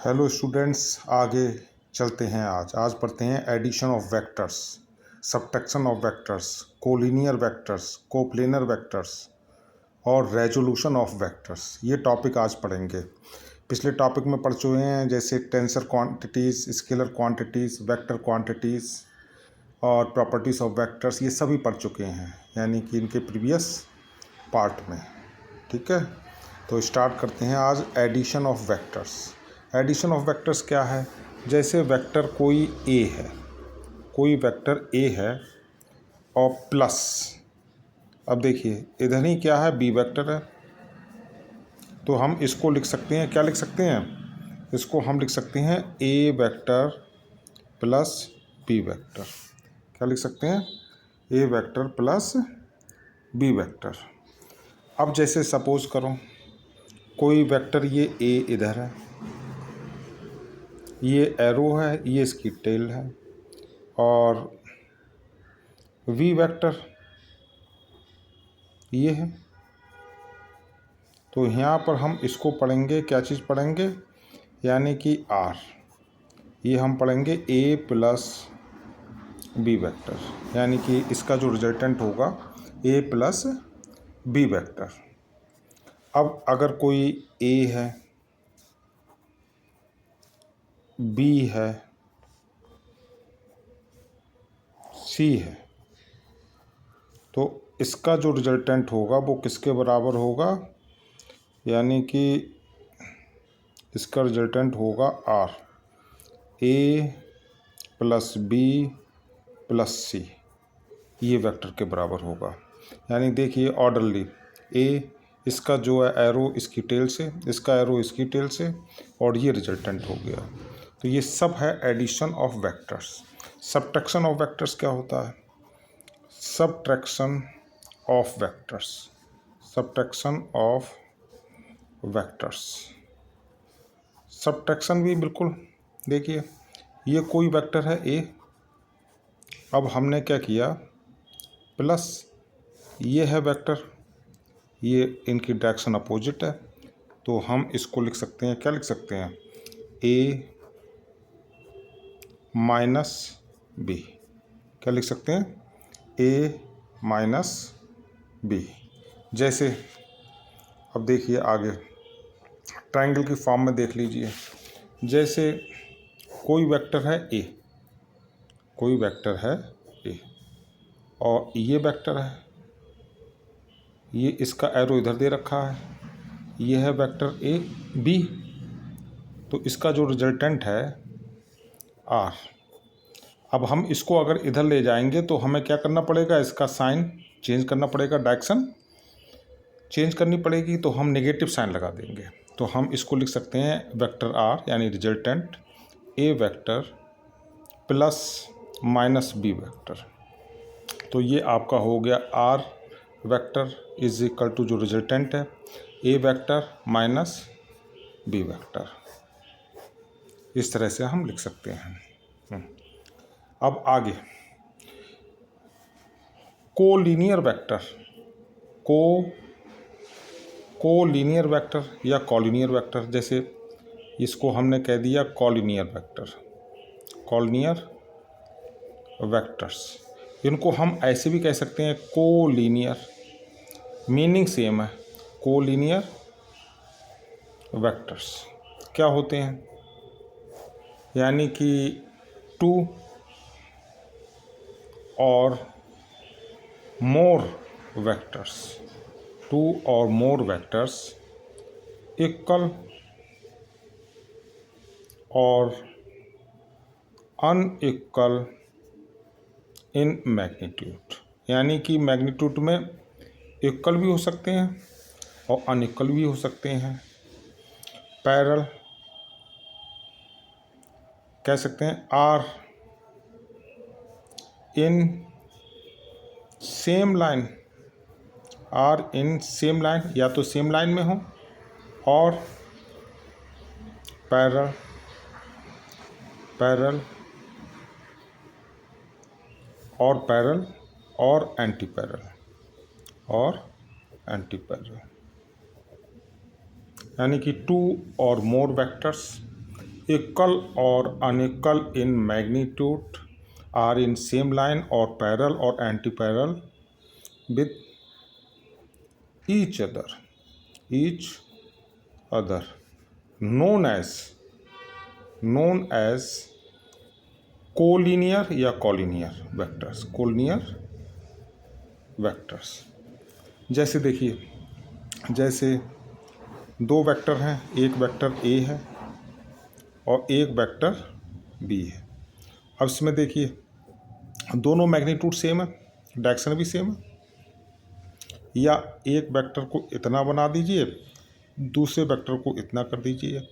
Hello students, आगे चलते हैं। आज पढ़ते हैं addition of vectors, subtraction of vectors, collinear vectors, coplanar vectors और रेजोल्यूशन ऑफ वेक्टर्स। ये टॉपिक आज पढ़ेंगे। पिछले टॉपिक में पढ़ चुके हैं, जैसे tensor quantities, scalar quantities, vector quantities और प्रॉपर्टीज़ ऑफ वेक्टर्स। ये सभी पढ़ चुके हैं, यानी कि इनके प्रीवियस पार्ट में। ठीक है, तो स्टार्ट करते हैं आज addition of vectors. Addition of vectors क्या है? जैसे वेक्टर कोई ए है, कोई वेक्टर ए है और प्लस, अब देखिए इधर ही क्या है, बी वेक्टर है, तो हम इसको लिख सकते हैं, क्या लिख सकते हैं, इसको हम लिख सकते हैं ए वेक्टर प्लस बी वेक्टर। क्या लिख सकते हैं? ए वेक्टर प्लस बी वेक्टर। अब जैसे सपोज करो कोई वेक्टर ये ए इधर है, ये एरो है, ये इसकी टेल है, और वी वेक्टर ये है। तो यहाँ पर हम इसको पढ़ेंगे, क्या चीज़ पढ़ेंगे, यानी कि आर। ये हम पढ़ेंगे ए प्लस बी वेक्टर, यानी कि इसका जो रिजल्टेंट होगा ए प्लस बी वेक्टर। अब अगर कोई ए है, बी है, सी है, तो इसका जो रिजल्टेंट होगा वो किसके बराबर होगा, यानी कि इसका रिजल्टेंट होगा R, A plus B plus C, ये वेक्टर के बराबर होगा। यानी देखिए ऑर्डरली, ए इसका जो है एरो इसकी टेल से, इसका एरो इसकी टेल से, और ये रिजल्टेंट हो गया। तो ये सब है addition of vectors. Subtraction of vectors क्या होता है? Subtraction of vectors, subtraction of vectors. Subtraction भी बिल्कुल, देखिए ये कोई वेक्टर है ए, अब हमने क्या किया, प्लस ये है वेक्टर, ये इनकी डायरेक्शन अपोजिट है, तो हम इसको लिख सकते हैं, क्या लिख सकते हैं, ए माइनस बी। क्या लिख सकते हैं? ए माइनस बी। जैसे अब देखिए आगे ट्रायंगल की फॉर्म में देख लीजिए, जैसे कोई वेक्टर है ए, कोई वेक्टर है ए, और ये वेक्टर है, ये इसका एरो इधर दे रखा है, ये है वेक्टर ए बी, तो इसका जो रिजल्टेंट है आर। अब हम इसको अगर इधर ले जाएंगे तो हमें क्या करना पड़ेगा, इसका साइन चेंज करना पड़ेगा, डायरेक्शन चेंज करनी पड़ेगी, तो हम नेगेटिव साइन लगा देंगे। तो हम इसको लिख सकते हैं वेक्टर आर, यानी resultant A vector plus minus B vector. तो ये आपका हो गया R vector is equal to जो रिजल्टेंट है A vector minus B vector. इस तरह से हम लिख सकते हैं। अब आगे कोलिनियर वेक्टर, कोलिनियर वेक्टर या कॉलिनियर वेक्टर, जैसे इसको हमने कह दिया कॉलिनियर वेक्टर, कॉलिनियर वेक्टर्स। इनको हम ऐसे भी कह सकते हैं कोलिनियर, मीनिंग सेम है। कोलिनियर वेक्टर्स क्या होते हैं, यानी कि टू और मोर वेक्टर्स, टू और मोर वेक्टर्स इक्वल और अनइक्वल इन मैग्नीट्यूड, यानी कि मैग्नीट्यूड में इक्वल भी हो सकते हैं और अनइक्वल भी हो सकते हैं। पैरेलल कह सकते हैं, are in same line, are in same line, या तो सेम लाइन में हो और पैरेलल, पैरेलल और पैरेलल और एंटी पैरेलल, और एंटी पैरेलल, यानी कि टू और मोर वेक्टर्स इक्वल और unequal in magnitude are in same line और पैरेलल और anti parallel with each other known as collinear या कॉलिनियर वेक्टर्स। जैसे देखिए, जैसे दो वेक्टर हैं, एक वेक्टर ए है और एक वेक्टर बी है। अब इसमें देखिए दोनों मैग्नीट्यूड सेम है, डायरेक्शन भी सेम है। या एक वेक्टर को इतना बना दीजिए, दूसरे वेक्टर को इतना कर दीजिए,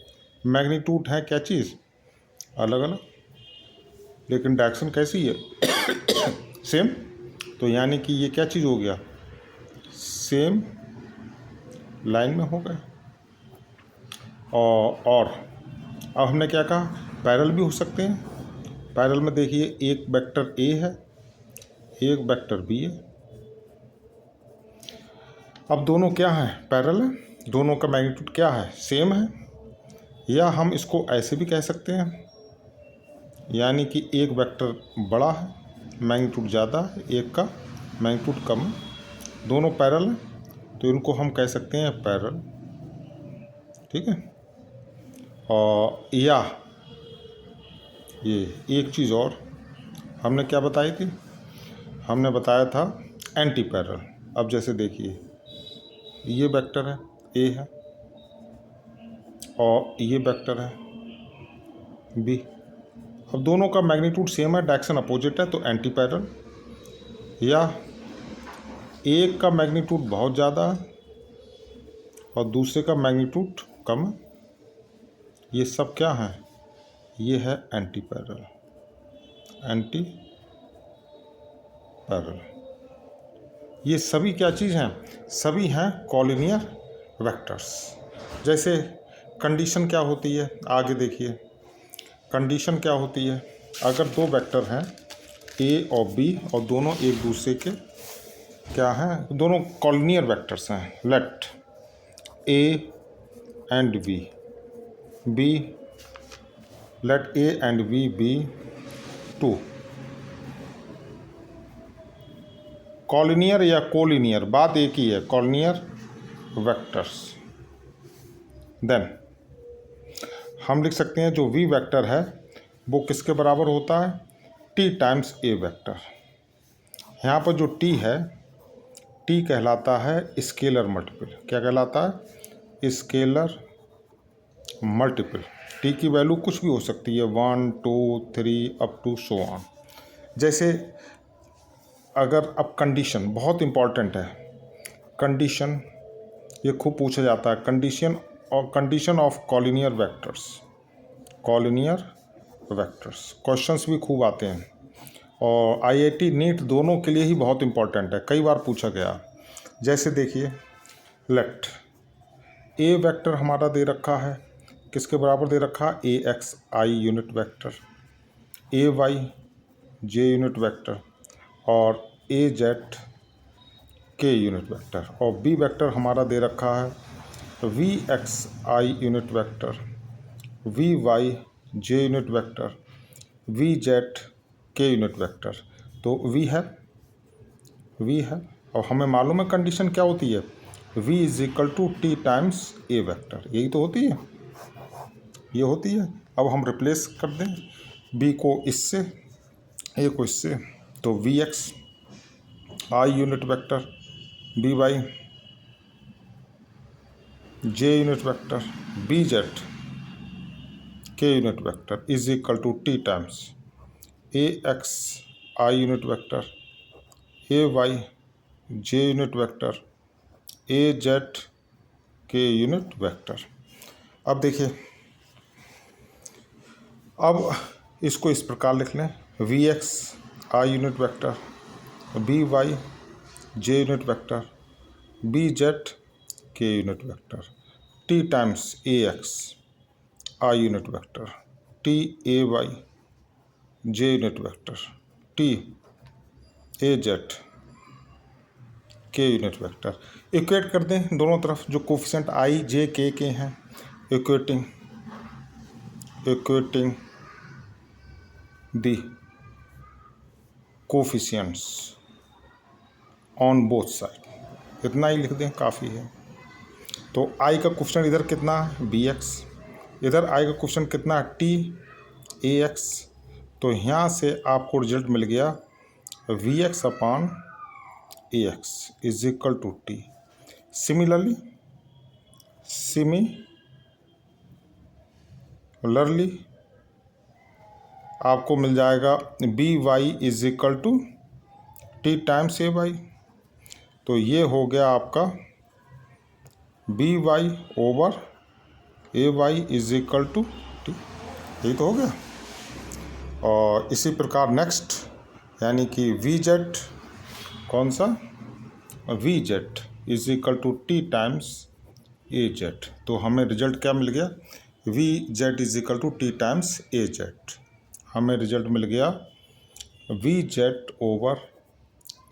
मैग्नीट्यूड है क्या चीज़ अलग अलग, लेकिन डायरेक्शन कैसी है सेम। तो यानी कि ये क्या चीज़ हो गया, सेम लाइन में हो गया। और अब हमने क्या कहा, पैरेलल भी हो सकते हैं। पैरेलल में देखिए एक वेक्टर ए है, एक वेक्टर बी है। अब दोनों क्या हैं, पैरेलल है, दोनों का मैग्नीट्यूड क्या है, सेम है। या हम इसको ऐसे भी कह सकते हैं, यानी कि एक वेक्टर बड़ा है, मैग्नीट्यूड ज़्यादा है, एक का मैग्नीट्यूड कम है, दोनों पैरेलल हैं, तो इनको हम कह सकते हैं पैरेलल। ठीक है। और या ये एक चीज़ और हमने क्या बताई थी, हमने बताया था एंटी पैरेलल। अब जैसे देखिए ये वेक्टर है ए है और ये वेक्टर है बी। अब दोनों का मैग्नीट्यूड सेम है, डायरेक्शन अपोजिट है, तो एंटी पैरेलल। या एक का मैग्नीट्यूड बहुत ज़्यादा है और दूसरे का मैग्नीट्यूड कम है, ये सब क्या है, ये है एंटी पैरेलल। ये सभी क्या चीज़ हैं, सभी हैं कॉलिनियर वेक्टर्स। जैसे कंडीशन क्या होती है, आगे देखिए कंडीशन क्या होती है। अगर दो वेक्टर हैं ए और बी और दोनों एक दूसरे के क्या हैं, दोनों कॉलिनियर वेक्टर्स हैं। Let A and B let A and B two collinear या कोलिनियर, बात एक ही है, कॉलिनियर वेक्टर्स। देन हम लिख सकते हैं जो वी वेक्टर है वो किसके बराबर होता है, टी टाइम्स ए वेक्टर। यहाँ पर जो टी है, टी कहलाता है स्केलर मल्टीपल। क्या कहलाता है, स्केलर मल्टीपल। टी की वैल्यू कुछ भी हो सकती है, 1 2 3 अप टू सो ऑन। जैसे अगर अब कंडीशन बहुत इम्पॉर्टेंट है, कंडीशन ये खूब पूछा जाता है, condition of collinear vectors questions भी खूब आते हैं और आईआईटी नीट दोनों के लिए ही बहुत इम्पॉर्टेंट है, कई बार पूछा गया। जैसे देखिए लेट ए वेक्टर हमारा दे रखा है, किसके बराबर दे रखा है, A X I unit vector, A Y J unit vector और ए जेड के यूनिट वेक्टर। और बी वेक्टर हमारा दे रखा है B X I unit vector, B Y J unit vector, B Z के यूनिट वेक्टर। तो वी है और हमें मालूम है कंडीशन क्या होती है, v is equal to T times a vector, यही तो होती है, ये होती है। अब हम रिप्लेस कर दें b को इससे, a को इससे, तो B X I unit vector, B Y J unit vector, B Z के unit vector is equal to T times A X I unit vector, A Y J unit vector, A Z के unit vector. अब देखिए, अब इसको इस प्रकार लिख लें, B X I unit vector, B Y J unit vector, B Z के unit vector, T times A X I unit vector, t A Y J unit vector, t a Z के यूनिट वेक्टर। इक्वेट कर दें दोनों तरफ, जो coefficient आई जे के हैं, equating the coefficients on both side। इतना ही लिख दें, काफ़ी है। तो i का कोफिशिएंट इधर कितना है, bx, इधर i का कोफिशिएंट कितना है, t, ax। तो यहाँ से आपको रिजल्ट मिल गया vx upon ax is equal to t। Similarly आपको मिल जाएगा by is equal to t times ay। तो ये हो गया आपका by over ay is equal to t। यही तो हो गया। और इसी प्रकार नेक्स्ट यानी कि vz, कौन सा, vz is equal to t times az। तो हमें रिजल्ट क्या मिल गया, vz is equal to t times az। हमें रिजल्ट मिल गया vz over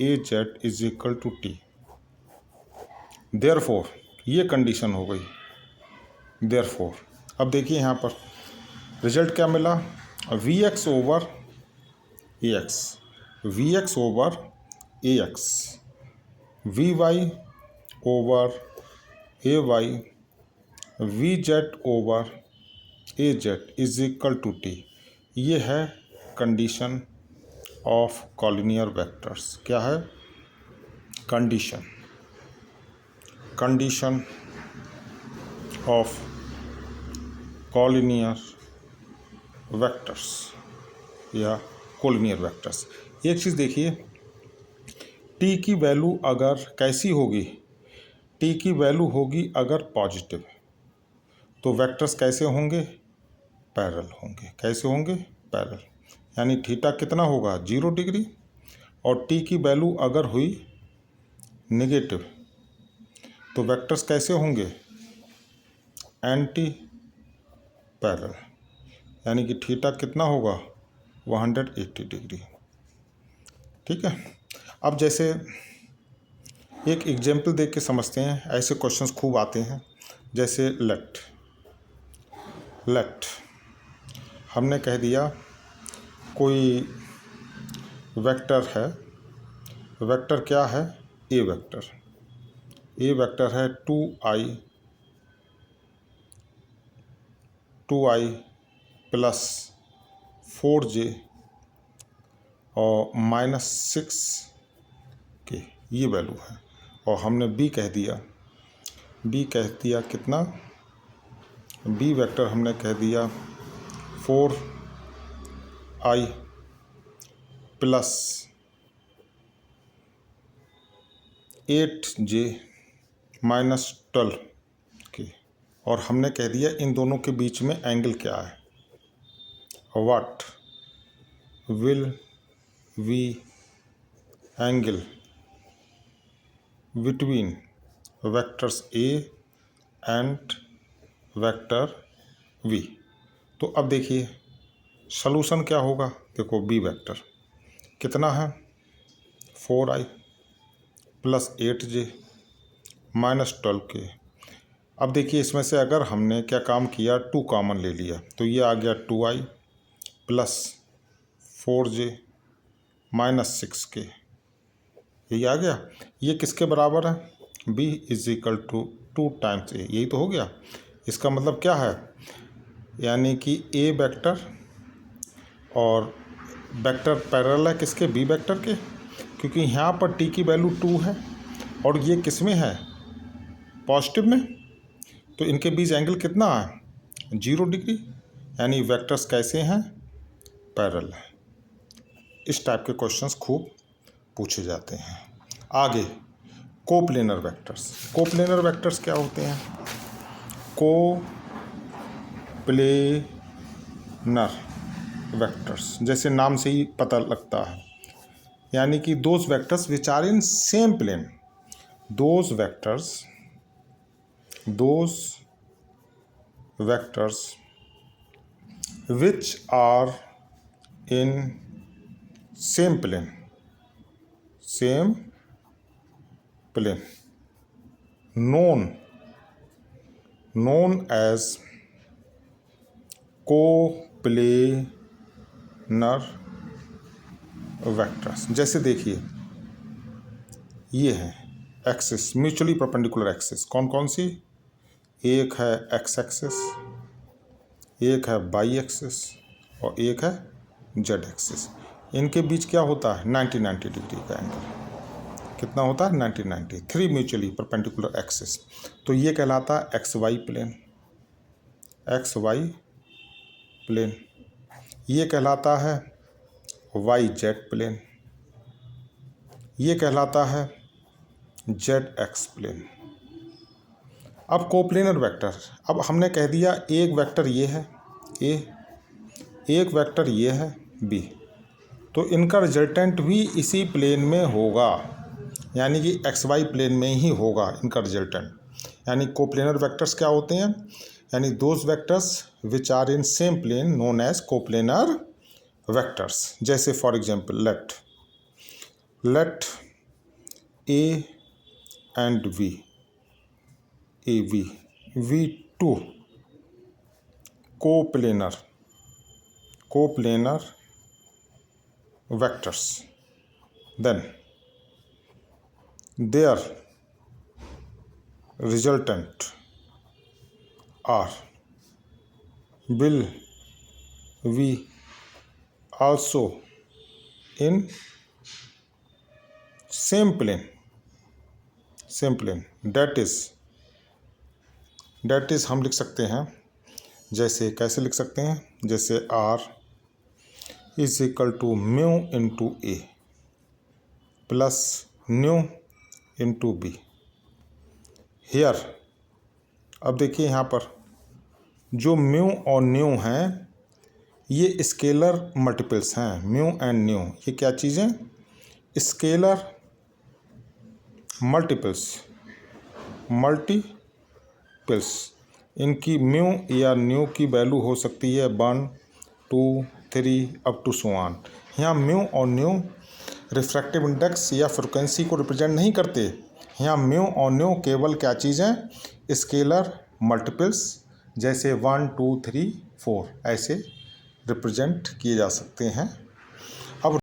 az is equal to t। Therefore ये कंडीशन हो गई। देयरफॉर अब देखिए यहाँ पर रिजल्ट क्या मिला, vx over ax, vx over ax, vy over ay, vz over az is equal to t। ये है कंडीशन ऑफ कॉलिनियर वेक्टर्स। क्या है, कंडीशन ऑफ कॉलिनियर वेक्टर्स या कोलिनियर वेक्टर्स। एक चीज़ देखिए, t की वैल्यू अगर कैसी होगी, t की वैल्यू होगी अगर पॉजिटिव, तो वेक्टर्स कैसे होंगे, पैरेलल होंगे। कैसे होंगे, पैरेलल। यानी थीटा कितना होगा, 0 डिग्री। और t की वैल्यू अगर हुई नेगेटिव, तो वेक्टर्स कैसे होंगे, एंटी पैरेलल। यानी कि थीटा कितना होगा, 180 डिग्री। ठीक है। अब जैसे एक एग्जाम्पल देख के समझते हैं, ऐसे क्वेश्चंस खूब आते हैं। जैसे लेट हमने कह दिया कोई वेक्टर है, वेक्टर क्या है, ए वेक्टर है 2i प्लस 4j और -6 के, ये वैल्यू है। और हमने b कह दिया कितना, b वेक्टर हमने कह दिया 4i प्लस 8j -12 के। और हमने कह दिया इन दोनों के बीच में एंगल क्या है, what will we angle between vectors a and vector v। तो अब देखिए सॉल्यूशन क्या होगा, देखो b वेक्टर कितना है, 4i प्लस 8j -12 के। अब देखिए इसमें से अगर हमने क्या काम किया, 2 कॉमन ले लिया, तो ये आ गया 2i प्लस 4j -6 के, यही आ गया। ये किसके बराबर है, b is equal to 2 times a, यही तो हो गया। इसका मतलब क्या है, यानी कि a वेक्टर और वेक्टर पैरेलल है किसके, b वेक्टर के, क्योंकि यहाँ पर t की वैल्यू 2 है और ये किस में है, पॉजिटिव में। तो इनके बीच एंगल कितना है, 0 डिग्री। यानी वेक्टर्स कैसे हैं, पैरेलल है। इस टाइप के क्वेश्चंस खूब पूछे जाते हैं। आगे कोप्लेनर वेक्टर्स क्या होते हैं, कोप्लेनर वेक्टर्स जैसे नाम से ही पता लगता है, यानी कि those vectors which are in same plane, those vectors which are in same plane known as coplanar vectors. जैसे देखिए ये है एक्सिस, म्यूचुअली परपेंडिकुलर एक्सिस। कौन कौन सी? एक है एक्स एक्सिस, एक है वाई एक्सिस और एक है जेड एक्सिस। इनके बीच क्या होता है? 90-90 डिग्री का एंगल। कितना होता है? 90-90। 3 म्यूचुअली परपेंडिकुलर एक्सिस। तो ये कहलाता है x y plane, x y plane. ये कहलाता है वाई जेड प्लेन, ये कहलाता है जेड एक्स प्लेन। अब कोप्लेनर वेक्टर, अब हमने कह दिया एक वेक्टर ये है ए, एक वेक्टर ये है बी, तो इनका रिजल्टेंट भी इसी प्लेन में होगा, यानी कि एक्स वाई प्लेन में ही होगा इनका रिजल्टेंट। यानी कोप्लेनर वेक्टर्स क्या होते हैं? यानी those vectors which are in same plane known as coplanar vectors. जैसे for example let A and B, A B two coplanar vectors, then their resultant are will be also in same plane, that is हम लिख सकते हैं, जैसे कैसे लिख सकते हैं? जैसे R is equal to mu into a plus nu into b. Here, अब देखिए यहाँ पर जो म्यू और न्यू हैं ये स्केलर मल्टीपल्स हैं। म्यू एंड न्यू ये क्या चीज़ें? Scalar multiples. इनकी म्यू या न्यू की वैल्यू हो सकती है 1, 2, 3 अप टू सो ऑन। यहाँ म्यू और न्यू रिफ्रैक्टिव इंडेक्स या फ्रिक्वेंसी को रिप्रेजेंट नहीं करते। यहाँ म्यू और न्यू केवल क्या चीज़ें? स्केलर मल्टीपल्स, जैसे 1, 2, 3, 4 ऐसे रिप्रेजेंट किए जा सकते हैं।